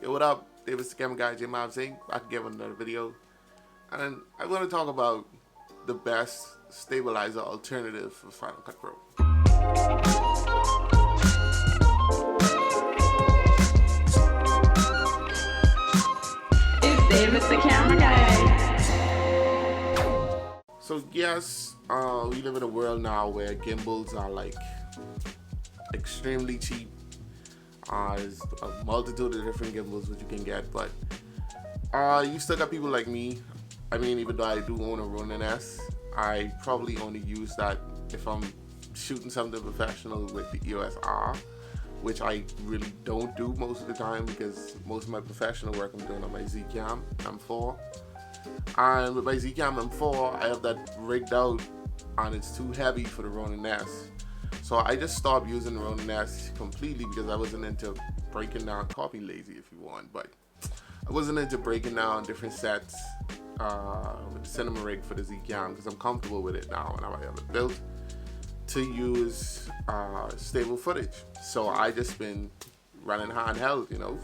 Yo, what up? David's the camera guy, jmavsinc. Back again with another video. And I want to talk about the best stabilizer alternative for Final Cut Pro. It's David's the camera guy. So yes, we live in a world now where gimbals are like extremely cheap. There's a multitude of different gimbals which you can get, but you still got people like me. I mean, even though I do own a Ronin S, I probably only use that if I'm shooting something professional with the EOS R, which I really don't do most of the time because most of my professional work I'm doing on my Zcam M4. And with my Zcam M4, I have that rigged out and it's too heavy for the Ronin S. So I just stopped using the Ronin S completely because I wasn't into breaking down, copy lazy if you want, but I wasn't into breaking down different sets with the cinema rig for the Zcam because I'm comfortable with it now and I have it built to use stable footage. So I just been running handheld, you know,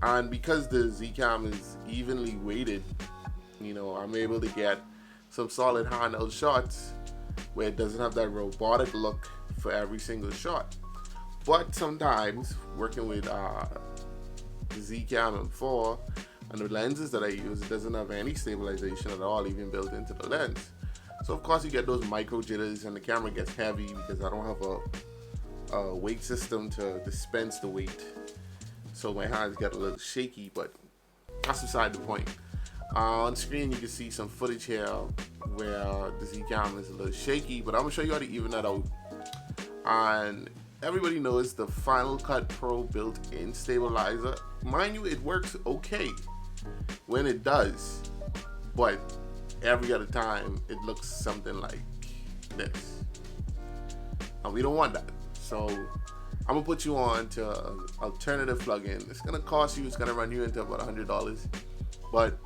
and because the Zcam is evenly weighted, you know, I'm able to get some solid handheld shots where it doesn't have that robotic look for every single shot. But sometimes working with the Zcam M4 and the lenses that I use, it doesn't have any stabilization at all, even built into the lens. So of course you get those micro jitters and the camera gets heavy because I don't have a weight system to dispense the weight. So my hands get a little shaky, but that's beside the point. On screen you can see some footage here where the Zcam is a little shaky, but I'm gonna show you how to even that out. And everybody knows the Final Cut Pro built-in stabilizer. Mind you, it works okay when it does, but every other time it looks something like this. And we don't want that. So I'm gonna put you on to an alternative plugin. It's gonna cost you, it's gonna run you into about $100, but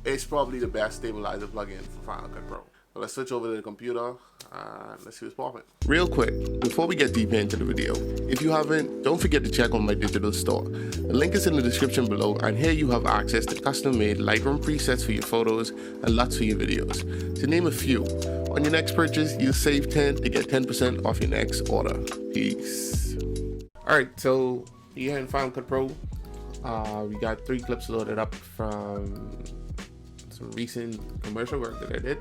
it's probably the best stabilizer plugin for Final Cut Pro. So let's switch over to the computer and let's see what's popping. Real quick, before we get deeper into the video, if you haven't, don't forget to check on my digital store. The link is in the description below, and here you have access to custom-made Lightroom presets for your photos and LUTs for your videos. To name a few, on your next purchase, you'll save 10 to get 10% off your next order. Peace. Alright, so here in Final Cut Pro, we got 3 clips loaded up from some recent commercial work that I did.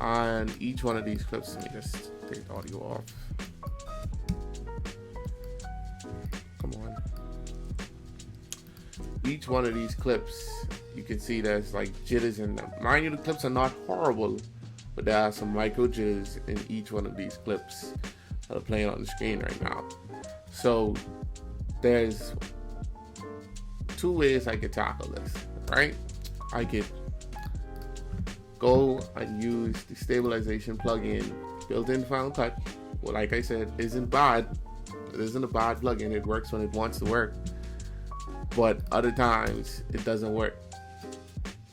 And each one of these clips, let me just take the audio off. Come on. Each one of these clips, you can see there's like jitters in them. Mind you, the clips are not horrible, but there are some micro jitters in each one of these clips that are playing on the screen right now. So there's 2 ways I could tackle this, right? I could go and use the stabilization plugin built in Final Cut. Well, like I said, isn't bad. It isn't a bad plugin. It works when it wants to work, but other times it doesn't work.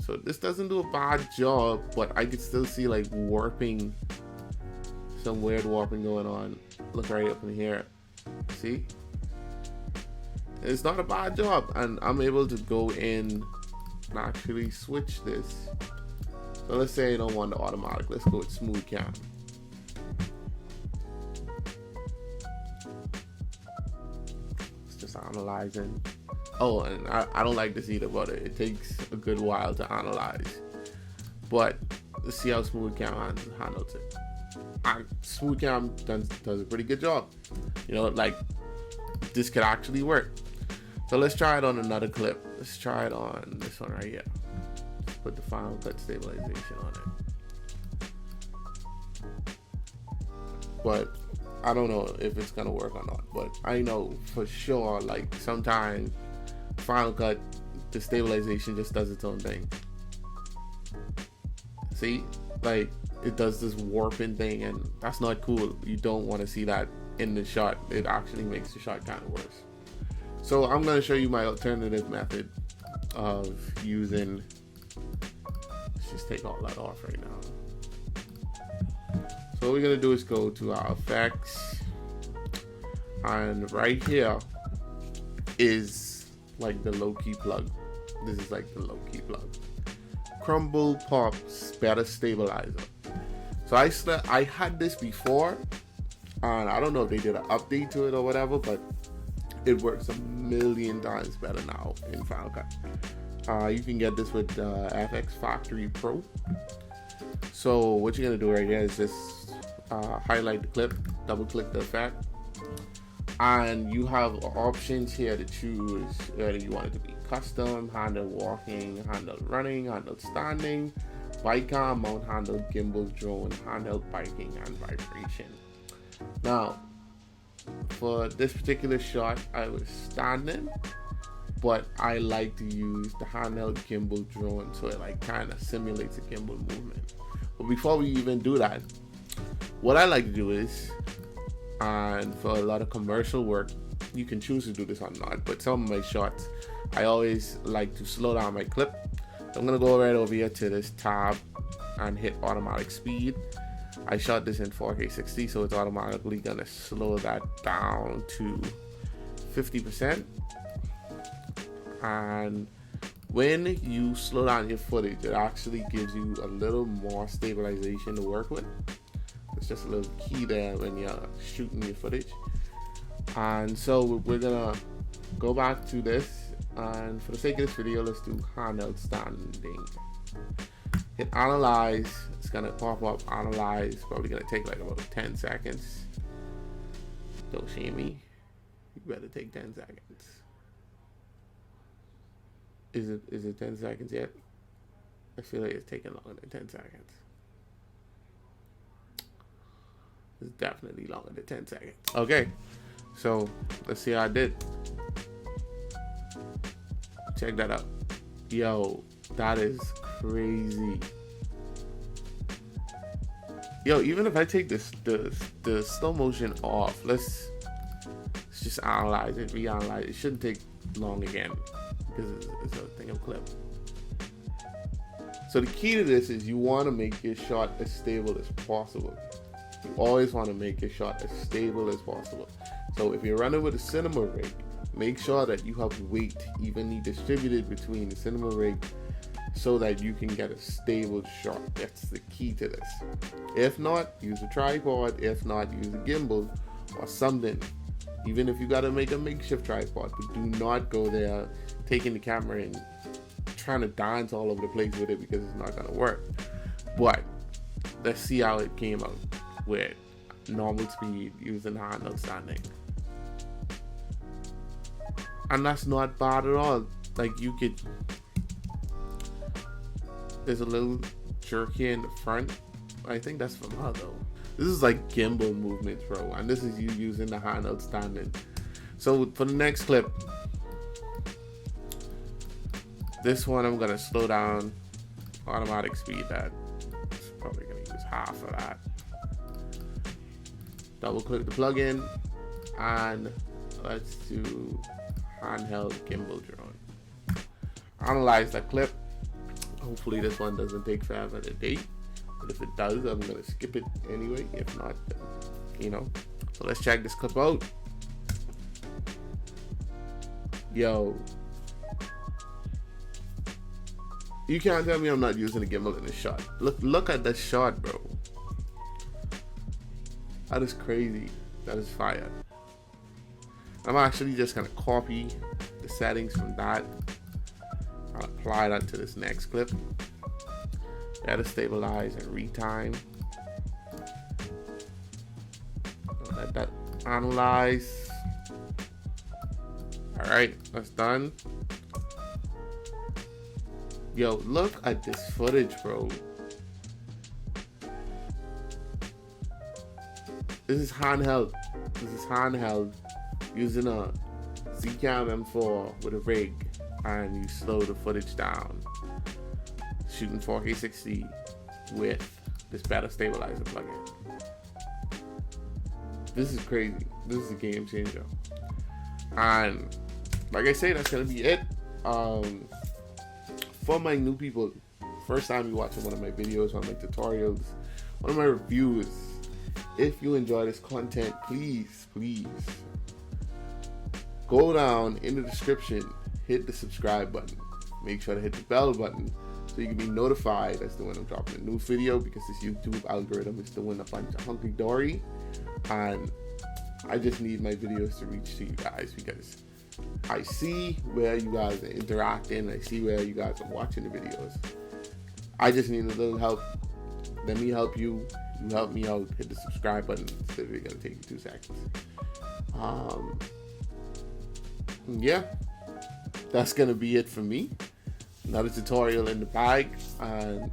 So this doesn't do a bad job, but I could still see like warping, some weird warping going on. Look right up in here. See? It's not a bad job, and I'm able to go in and actually switch this. So let's say I don't want the automatic. Let's go with smooth cam. It's just analyzing. Oh, and I don't like this either, but it takes a good while to analyze. But let's see how smooth cam handles it. Smooth cam does a pretty good job. You know, like this could actually work. So let's try it on another clip. Let's try it on this one right here. Put the Final Cut stabilization on it. But I don't know if it's gonna work or not, but I know for sure like sometimes Final Cut, the stabilization just does its own thing. See, like it does this warping thing, and that's not cool. You don't want to see that in the shot. It actually makes the shot kind of worse. So I'm going to show you my alternative method of using. Let's just take all that off right now. So what we're going to do is go to our effects, and right here is like the low-key plug. This is like the low-key plug. Crumble Pop Better Stabilizer. So I had this before, and I don't know if they did an update to it or whatever, but it works a million times better now in Final Cut. You can get this with FX Factory Pro. So what you're gonna do right here is just highlight the clip, double click the effect, and you have options here to choose whether you want it to be custom, handle walking, handle running, handle standing, bike cam, mount handle, gimbal, drone, handheld biking, and vibration. Now, for this particular shot, I was standing, but I like to use the handheld gimbal drone, so it like kind of simulates a gimbal movement. But before we even do that, what I like to do is, and for a lot of commercial work, you can choose to do this or not, but some of my shots, I always like to slow down my clip. I'm gonna go right over here to this tab and hit automatic speed. I shot this in 4K 60, so it's automatically gonna slow that down to 50%. And when you slow down your footage, it actually gives you a little more stabilization to work with. It's just a little key there when you're shooting your footage. And so we're gonna go back to this, and for the sake of this video, let's do handheld standing. Hit analyze. It's gonna pop up analyze. Probably gonna take like about 10 seconds. Don't shame me. You better take 10 seconds. Is it 10 seconds yet? I feel like it's taking longer than 10 seconds. It's definitely longer than 10 seconds. Okay, so let's see how I did. Check that out. Yo, that is crazy. Yo, even if I take this the slow motion off, let's just analyze it, reanalyze it. It shouldn't take long again because it's a thing of clip. So the key to this is you want to make your shot as stable as possible. You always want to make your shot as stable as possible. So if you're running with a cinema rig, make sure that you have weight evenly distributed between the cinema rig so that you can get a stable shot. That's the key to this. If not, use a tripod. If not, use a gimbal or something. Even if you got to make a makeshift tripod, but do not go there taking the camera and trying to dance all over the place with it, because it's not going to work. But let's see how it came out with normal speed using handheld standing. And that's not bad at all. Like, you could, there's a little jerky in the front. I think that's from her though. This is like gimbal movements, bro, and this is you using the handheld standing. So for the next clip, this one I'm gonna slow down automatic speed. That probably gonna use half of that. Double click the plugin, and let's do handheld gimbal drone. Analyze that clip. Hopefully this one doesn't take forever to date, but if it does, I'm gonna skip it anyway. If not, then, you know. So let's check this clip out. Yo, you can't tell me I'm not using a gimbal in this shot. Look at that shot, bro. That is crazy. That is fire. I'm actually just gonna copy the settings from that. I'll apply that to this next clip. Better stabilize and retime. Let that analyze. Alright, that's done. Yo, look at this footage, bro. This is handheld. This is handheld using a Zcam M4 with a rig, and you slow the footage down. Shooting 4K 60 with this better stabilizer plugin. This is crazy. This is a game changer. And like I say, that's gonna be it. For my new people, first time you watching one of my videos, one of my tutorials, one of my reviews, if you enjoy this content, please go down in the description, hit the subscribe button. Make sure to hit the bell button so you can be notified as to when I'm dropping a new video, because this YouTube algorithm is doing a bunch of hunky-dory, and I just need my videos to reach to you guys, because I see where you guys are interacting, I see where you guys are watching the videos. I just need a little help. Let me help you. You help me out. Hit the subscribe button. It's literally gonna take you 2 seconds. Yeah, that's gonna be it for me. Another tutorial in the bag, and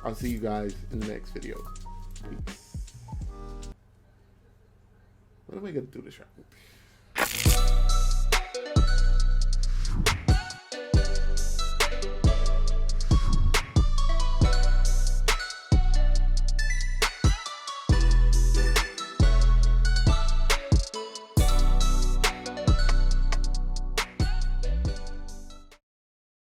I'll see you guys in the next video. Peace. What am I gonna do this right?